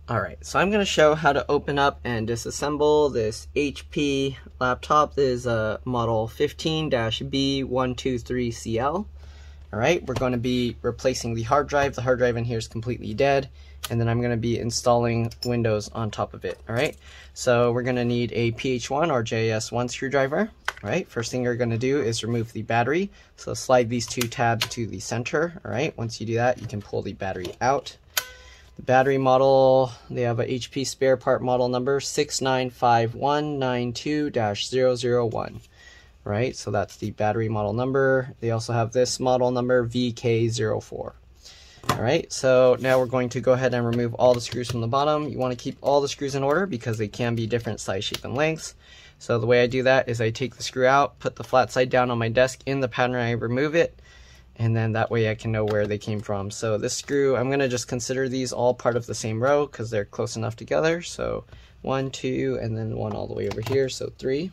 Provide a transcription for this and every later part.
Alright, so I'm going to show how to open up and disassemble this HP laptop. This is model 15-B123CL. Alright, we're going to be replacing the hard drive. The hard drive in here is completely dead. And then I'm going to be installing Windows on top of it. Alright, so we're going to need a PH1 or JS1 screwdriver. Alright, first thing you're going to do is remove the battery. So slide these two tabs to the center. Alright, once you do that, you can pull the battery out. The battery model, they have a HP spare part model number 695192-001. Right, so that's the battery model number. They also have this model number VK04. Alright, so now we're going to go ahead and remove all the screws from the bottom. You want to keep all the screws in order because they can be different size, shape, and lengths. So the way I do that is I take the screw out, put the flat side down on my desk in the pattern, I remove it, and then that way I can know where they came from. So this screw, I'm going to just consider these all part of the same row because they're close enough together. So 1, 2, and then 1 all the way over here, so 3.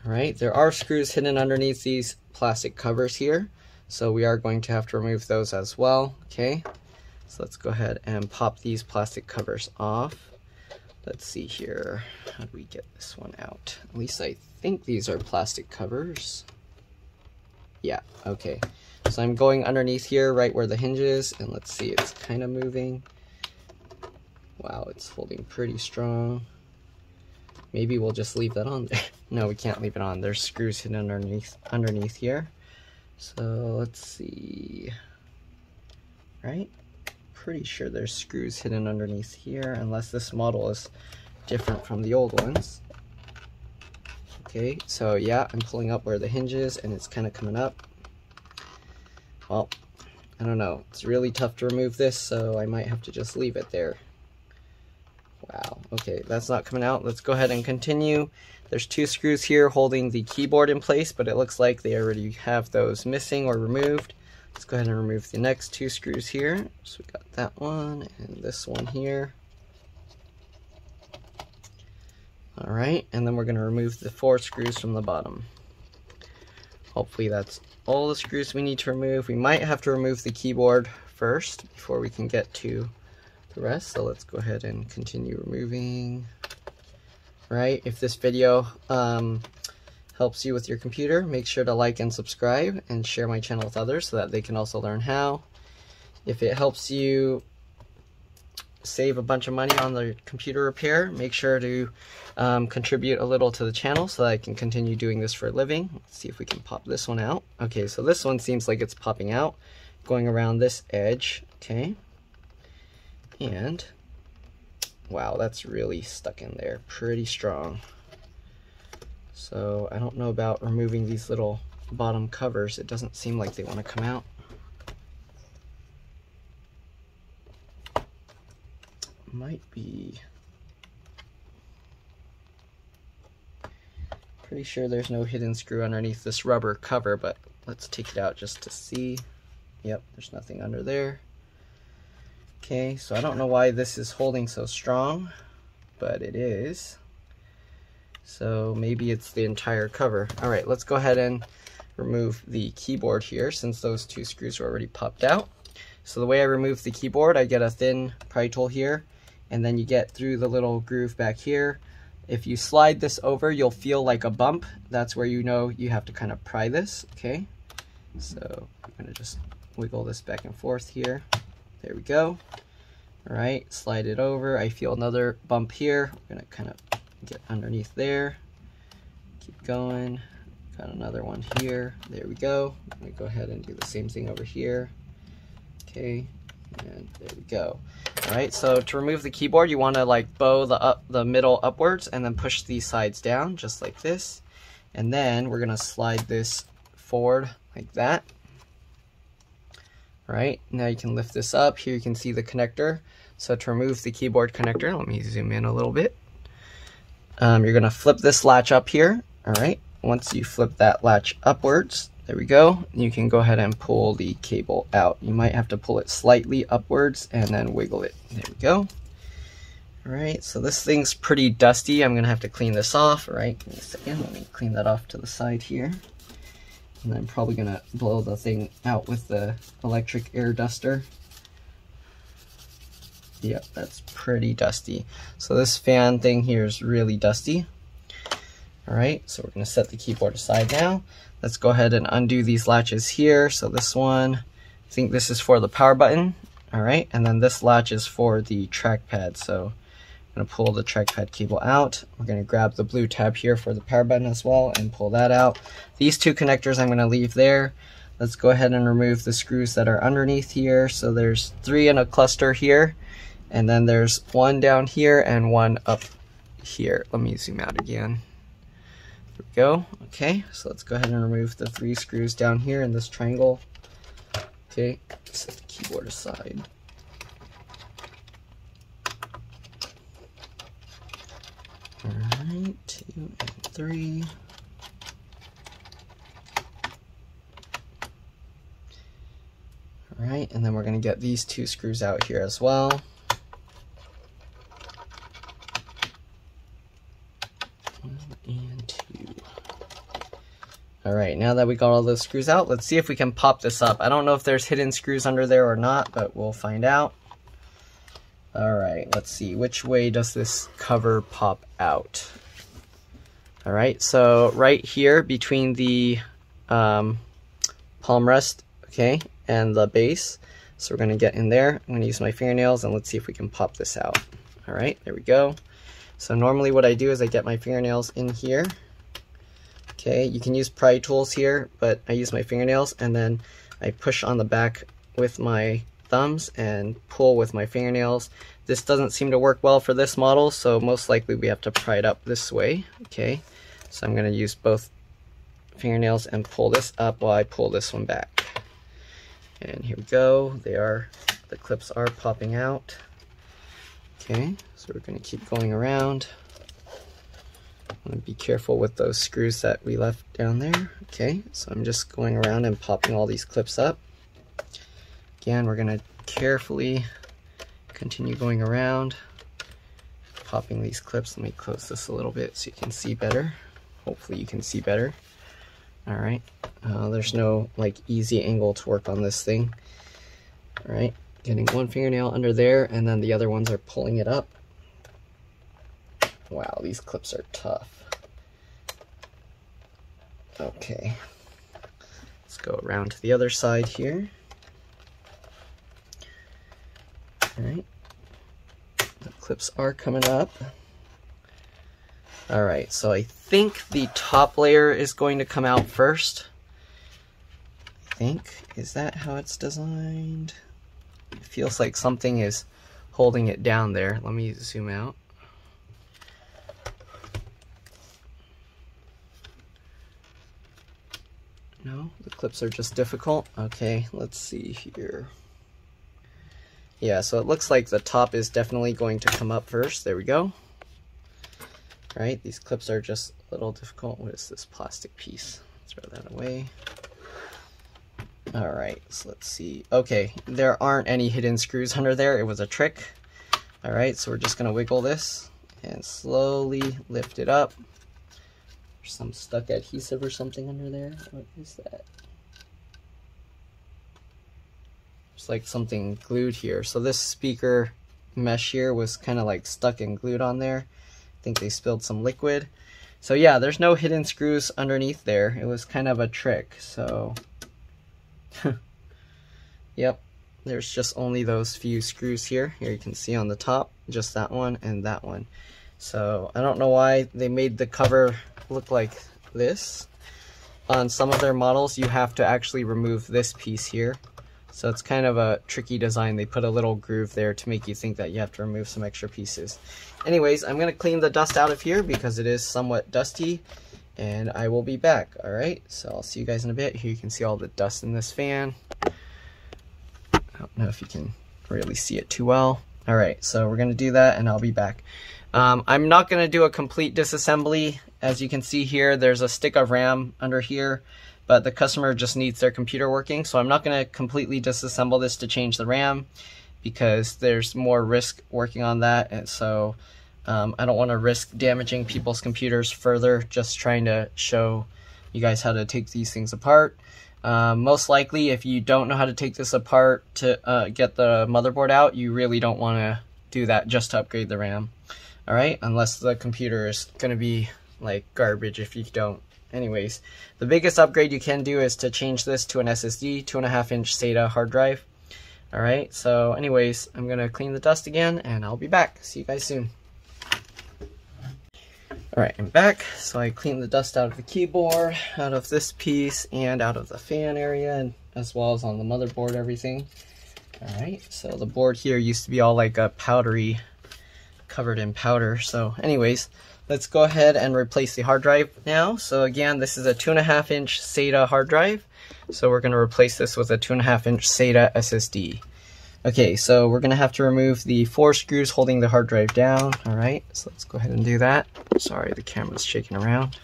Alright, there are screws hidden underneath these plastic covers here, so we are going to have to remove those as well. Okay, so let's go ahead and pop these plastic covers off. Let's see here, how do we get this one out? At least I think these are plastic covers. Yeah, okay. So I'm going underneath here, right where the hinge is, and let's see, it's kind of moving. Wow, it's holding pretty strong. Maybe we'll just leave that on there. No, we can't leave it on. There's screws hidden underneath here. So let's see. Right? Pretty sure there's screws hidden underneath here, unless this model is different from the old ones. Okay, so yeah, I'm pulling up where the hinge is and it's kind of coming up. Well, I don't know. It's really tough to remove this, so I might have to just leave it there. Wow, okay, that's not coming out. Let's go ahead and continue. There's 2 screws here holding the keyboard in place, but it looks like they already have those missing or removed. Let's go ahead and remove the next 2 screws here. So we got that one and this one here. Alright, and then we're going to remove the 4 screws from the bottom. Hopefully that's all the screws we need to remove. We might have to remove the keyboard first before we can get to the rest. So let's go ahead and continue removing. Right, if this video helps you with your computer, make sure to like and subscribe and share my channel with others so that they can also learn how. If it helps you save a bunch of money on the computer repair, make sure to contribute a little to the channel so that I can continue doing this for a living. Let's see if we can pop this one out. Okay, so this one seems like it's popping out, going around this edge. Okay, and wow, that's really stuck in there pretty strong. So I don't know about removing these little bottom covers. It doesn't seem like they want to come out. Might be. Pretty sure there's no hidden screw underneath this rubber cover, but let's take it out just to see. Yep, there's nothing under there. Okay, so I don't know why this is holding so strong, but it is. So maybe it's the entire cover. Alright, let's go ahead and remove the keyboard here since those 2 screws are already popped out. So the way I remove the keyboard, I get a thin pry tool here, and then you get through the little groove back here. If you slide this over, you'll feel like a bump. That's where you know you have to kind of pry this, okay? So I'm gonna just wiggle this back and forth here. There we go. All right, slide it over. I feel another bump here. We're gonna kind of get underneath there. Keep going. Got another one here. There we go. I'm gonna go ahead and do the same thing over here. Okay, and there we go. All right, so to remove the keyboard, you want to like bow the middle upwards and then push these sides down just like this. And then we're gonna slide this forward like that. All right, now you can lift this up. Here you can see the connector. So to remove the keyboard connector, let me zoom in a little bit. You're gonna flip this latch up here. All right, once you flip that latch upwards, there we go. You can go ahead and pull the cable out. You might have to pull it slightly upwards and then wiggle it. There we go. All right, so this thing's pretty dusty. I'm gonna have to clean this off. All right, give me a second. Let me clean that off to the side here. And I'm probably gonna blow the thing out with the electric air duster. Yep, that's pretty dusty. So this fan thing here is really dusty. All right, so we're gonna set the keyboard aside now. Let's go ahead and undo these latches here. So this one, I think this is for the power button. All right, and then this latch is for the trackpad. So I'm gonna pull the trackpad cable out. We're gonna grab the blue tab here for the power button as well and pull that out. These two connectors I'm gonna leave there. Let's go ahead and remove the screws that are underneath here. So there's 3 in a cluster here, and then there's 1 down here and 1 up here. Let me zoom out again. There we go. Okay, so let's go ahead and remove the 3 screws down here in this triangle. Okay, set the keyboard aside. All right, 2 and 3. All right, and then we're going to get these 2 screws out here as well. 1 and 2. All right, now that we got all those screws out, let's see if we can pop this up. I don't know if there's hidden screws under there or not, but we'll find out. All right, let's see. Which way does this cover pop out? All right, so right here between the palm rest, okay, and the base. So we're gonna get in there. I'm gonna use my fingernails and let's see if we can pop this out. All right, there we go. So normally what I do is I get my fingernails in here. Okay, you can use pry tools here, but I use my fingernails and then I push on the back with my thumbs and pull with my fingernails. This doesn't seem to work well for this model, so most likely we have to pry it up this way. Okay, so I'm gonna use both fingernails and pull this up while I pull this one back. And here we go, the clips are popping out. Okay, so we're gonna keep going around. I'm gonna be careful with those screws that we left down there. Okay, so I'm just going around and popping all these clips up. Again, we're gonna carefully continue going around, popping these clips. Let me close this a little bit so you can see better. Hopefully you can see better. All right, there's no like easy angle to work on this thing. All right, getting one fingernail under there and then the other ones are pulling it up. Wow, these clips are tough. Okay, let's go around to the other side here. All right, the clips are coming up. All right, so I think the top layer is going to come out first. I think, is that how it's designed? It feels like something is holding it down there. Let me zoom out. No, the clips are just difficult. Okay, let's see here. Yeah, so it looks like the top is definitely going to come up first. There we go. Right, these clips are just a little difficult. What is this plastic piece? Throw that away. All right, so let's see. Okay, there aren't any hidden screws under there. It was a trick. All right, so we're just gonna wiggle this and slowly lift it up. There's some stuck adhesive or something under there. What is that? It's like something glued here. So this speaker mesh here was kind of like stuck and glued on there. I think they spilled some liquid. So yeah, there's no hidden screws underneath there. It was kind of a trick. So yep, there's just only those few screws here. Here you can see on the top, just that one and that one. So I don't know why they made the cover look like this. On some of their models, you have to actually remove this piece here. So it's kind of a tricky design. They put a little groove there to make you think that you have to remove some extra pieces. Anyways, I'm gonna clean the dust out of here because it is somewhat dusty, and I will be back. All right, so I'll see you guys in a bit. Here you can see all the dust in this fan. I don't know if you can really see it too well. All right, so we're gonna do that and I'll be back. I'm not gonna do a complete disassembly. As you can see here, there's a stick of RAM under here, but the customer just needs their computer working. So I'm not gonna completely disassemble this to change the RAM because there's more risk working on that. And so I don't wanna risk damaging people's computers further, just trying to show you guys how to take these things apart. Most likely, if you don't know how to take this apart to get the motherboard out, you really don't wanna do that just to upgrade the RAM. All right, unless the computer is gonna be like garbage if you don't. Anyways, the biggest upgrade you can do is to change this to an SSD, 2.5-inch SATA hard drive. All right, so anyways, I'm gonna clean the dust again and I'll be back. See you guys soon. All right, I'm back. So I cleaned the dust out of the keyboard, out of this piece, and out of the fan area, and as well as on the motherboard, everything. All right, so the board here used to be all like a powdery, covered in powder. So anyways, let's go ahead and replace the hard drive now. So again, this is a 2.5-inch SATA hard drive. So we're gonna replace this with a 2.5-inch SATA SSD. Okay, so we're gonna have to remove the 4 screws holding the hard drive down. All right, so let's go ahead and do that. Sorry, the camera's shaking around.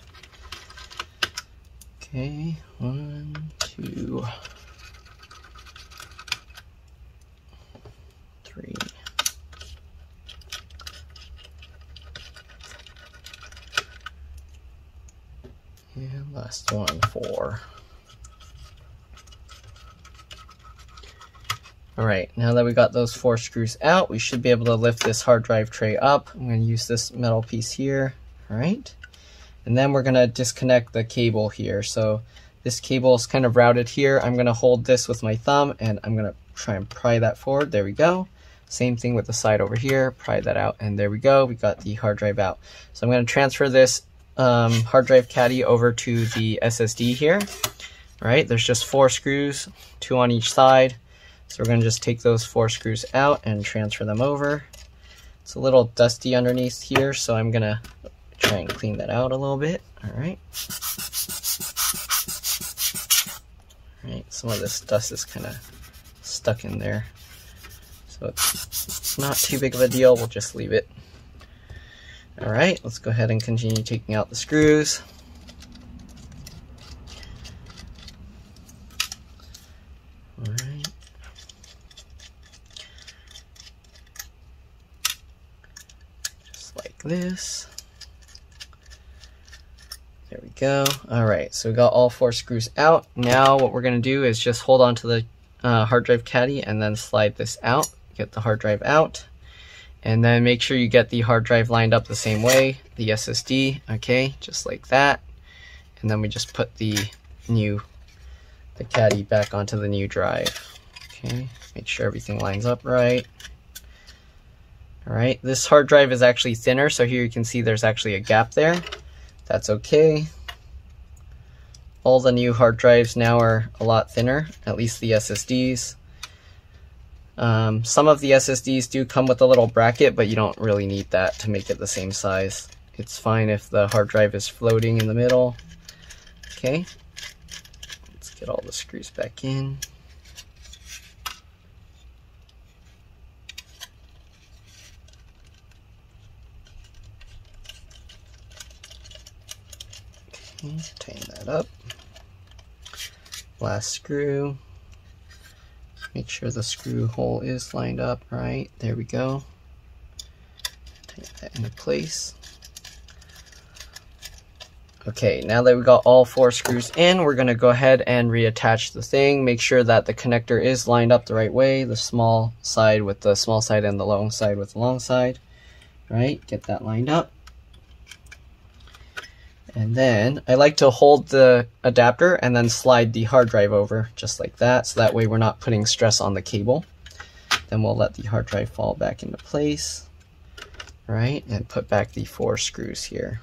Okay, 1, 2, 3. And last one, 4. All right, now that we got those 4 screws out, we should be able to lift this hard drive tray up. I'm going to use this metal piece here, all right? And then we're going to disconnect the cable here. So this cable is kind of routed here. I'm going to hold this with my thumb and I'm going to try and pry that forward. There we go. Same thing with the side over here, pry that out, and there we go. We got the hard drive out. So I'm going to transfer this hard drive caddy over to the SSD here. All right, there's just 4 screws, 2 on each side. So we're going to just take those 4 screws out and transfer them over. It's a little dusty underneath here, so I'm going to try and clean that out a little bit. All right. All right, some of this dust is kind of stuck in there. So it's not too big of a deal. We'll just leave it. All right, let's go ahead and continue taking out the screws. All right. This. There we go. All right, so we got all 4 screws out. Now what we're going to do is just hold on to the hard drive caddy and then slide this out, get the hard drive out, and then make sure you get the hard drive lined up the same way, the SSD, okay, just like that. And then we just put the caddy back onto the new drive. Okay, make sure everything lines up right. All right, this hard drive is actually thinner, so here you can see there's actually a gap there. That's okay. All the new hard drives now are a lot thinner, at least the SSDs. Some of the SSDs do come with a little bracket, but you don't really need that to make it the same size. It's fine if the hard drive is floating in the middle. Okay, let's get all the screws back in. Tighten that up. Last screw. Make sure the screw hole is lined up right. There we go. Tighten that into place. Okay, now that we got all 4 screws in, we're going to go ahead and reattach the thing. Make sure that the connector is lined up the right way. The small side with the small side and the long side with the long side. Right, get that lined up. And then I like to hold the adapter and then slide the hard drive over just like that. So that way we're not putting stress on the cable. Then we'll let the hard drive fall back into place. Right, and put back the 4 screws here.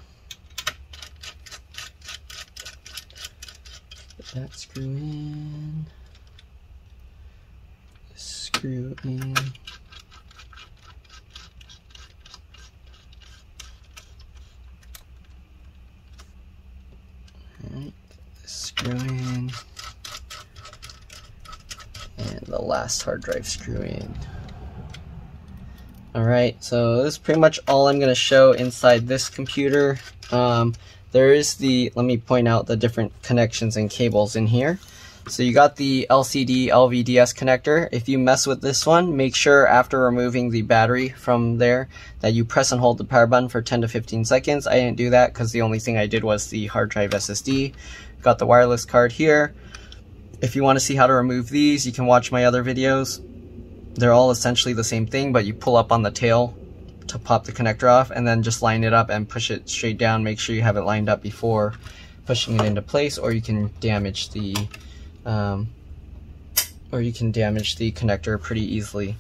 Put that screw in. Screw in. Screw in, and the last hard drive screw in. Alright, so this is pretty much all I'm going to show inside this computer. There is let me point out the different connections and cables in here. So you got the LCD LVDS connector. If you mess with this one, make sure after removing the battery from there that you press and hold the power button for 10 to 15 seconds. I didn't do that because the only thing I did was the hard drive SSD. Got the wireless card here. If you want to see how to remove these, you can watch my other videos. they're all essentially the same thing, but you pull up on the tail to pop the connector off, and then just line it up and push it straight down. Make sure you have it lined up before pushing it into place, or you can damage the connector pretty easily.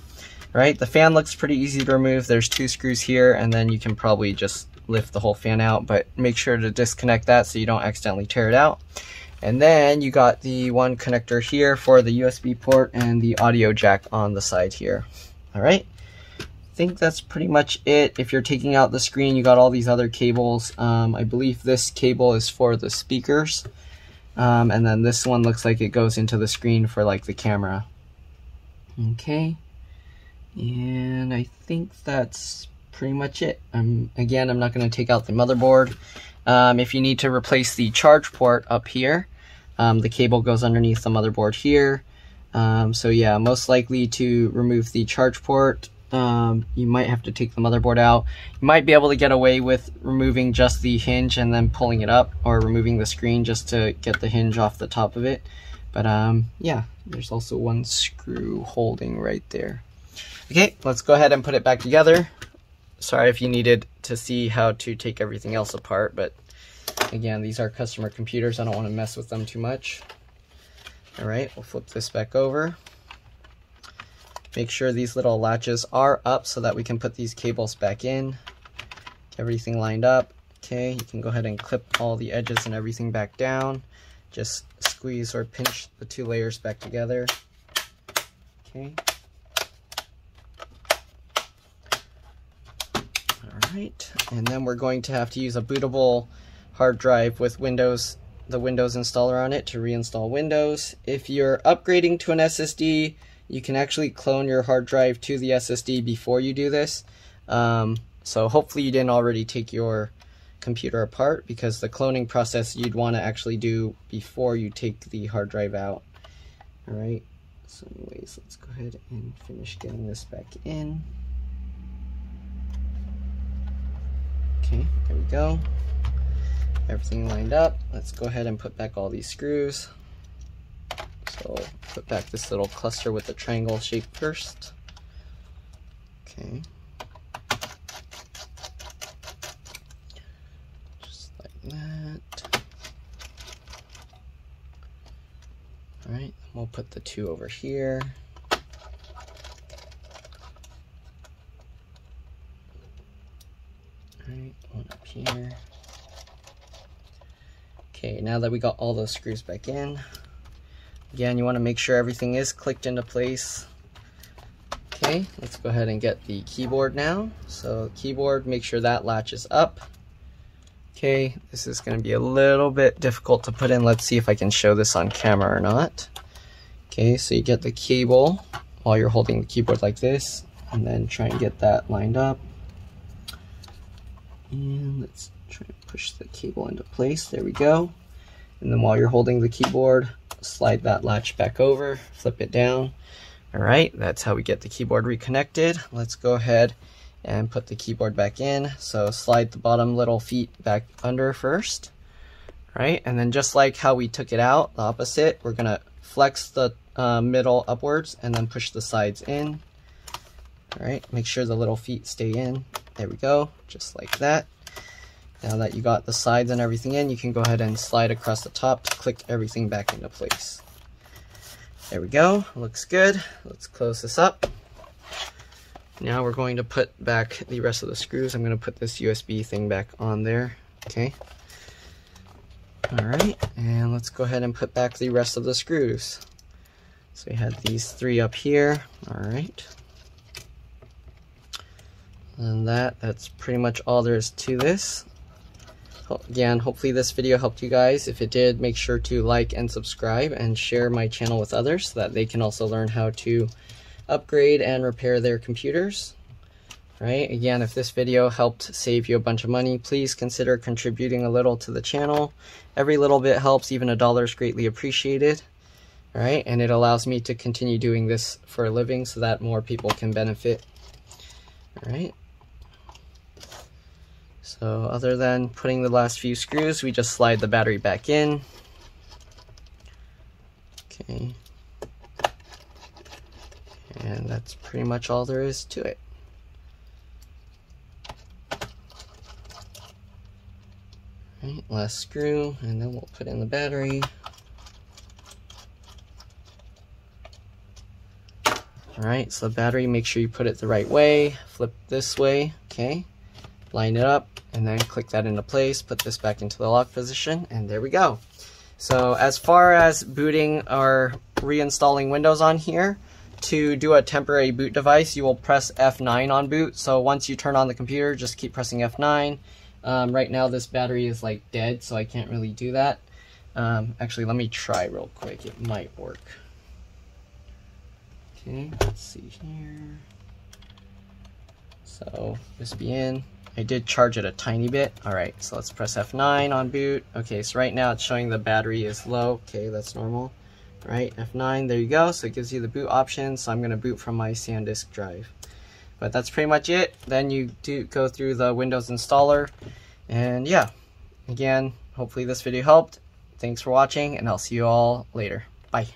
Right, the fan looks pretty easy to remove. There's 2 screws here, and then you can probably just lift the whole fan out, but make sure to disconnect that so you don't accidentally tear it out. And then you got the one connector here for the USB port and the audio jack on the side here. All right, I think that's pretty much it. If you're taking out the screen, you got all these other cables. I believe this cable is for the speakers, and then this one looks like it goes into the screen for like the camera. Okay, and I think that's pretty much it. Again, I'm not going to take out the motherboard. If you need to replace the charge port up here, the cable goes underneath the motherboard here. So yeah, most likely to remove the charge port, you might have to take the motherboard out. You might be able to get away with removing just the hinge and then pulling it up, or removing the screen just to get the hinge off the top of it. But yeah, there's also one screw holding right there. Okay, let's go ahead and put it back together. Sorry if you needed to see how to take everything else apart, but again, these are customer computers. I don't want to mess with them too much. All right, we'll flip this back over. Make sure these little latches are up so that we can put these cables back in. Get everything lined up. Okay, you can go ahead and clip all the edges and everything back down. Just squeeze or pinch the 2 layers back together. Okay. Alright, and then we're going to have to use a bootable hard drive with Windows, the Windows installer on it, to reinstall Windows. If you're upgrading to an SSD, you can actually clone your hard drive to the SSD before you do this. So hopefully you didn't already take your computer apart, because the cloning process you'd want to actually do before you take the hard drive out. Alright, so anyways, let's go ahead and finish getting this back in. Okay, there we go. Everything lined up. Let's go ahead and put back all these screws. So put back this little cluster with the triangle shape first. Okay. Just like that. Alright, we'll put the 2 over here. Alright, one up here. Okay, now that we got all those screws back in, again, you want to make sure everything is clicked into place. Okay, let's go ahead and get the keyboard now. So keyboard, make sure that latches up. Okay, this is going to be a little bit difficult to put in. Let's see if I can show this on camera or not. Okay, so you get the cable while you're holding the keyboard like this, and then try and get that lined up. And let's try and push the cable into place. There we go. And then while you're holding the keyboard, slide that latch back over, flip it down. All right, that's how we get the keyboard reconnected. Let's go ahead and put the keyboard back in. So slide the bottom little feet back under first. All right, and then just like how we took it out, the opposite, we're gonna flex the middle upwards and then push the sides in. All right, make sure the little feet stay in. There we go, just like that. Now that you got the sides and everything in, you can go ahead and slide across the top to click everything back into place. There we go, looks good. Let's close this up. Now we're going to put back the rest of the screws. I'm going to put this USB thing back on there. Okay. All right, and let's go ahead and put back the rest of the screws. So we had these 3 up here. All right. And that's pretty much all there is to this. Again, hopefully this video helped you guys. If it did, make sure to like and subscribe and share my channel with others so that they can also learn how to upgrade and repair their computers. Right? Again, if this video helped save you a bunch of money, please consider contributing a little to the channel. Every little bit helps. Even $1 is greatly appreciated. All right? And it allows me to continue doing this for a living so that more people can benefit. All right? So other than putting the last few screws, we just slide the battery back in. Okay. And that's pretty much all there is to it. Right, last screw, and then we'll put in the battery. Alright, so the battery, make sure you put it the right way, flip this way, okay, line it up, and then click that into place, put this back into the lock position, and there we go. So as far as booting or reinstalling Windows on here, to do a temporary boot device, you will press F9 on boot. So once you turn on the computer, just keep pressing F9. Right now this battery is like dead, so I can't really do that. Actually, let me try real quick, it might work. Okay, let's see here. So USB in. I did charge it a tiny bit. Alright, so let's press F9 on boot. Okay, so right now it's showing the battery is low. Okay, that's normal. Right, F9, there you go. So it gives you the boot option. So I'm going to boot from my SanDisk drive. But that's pretty much it. Then you do go through the Windows installer. And yeah, again, hopefully this video helped. Thanks for watching, and I'll see you all later. Bye.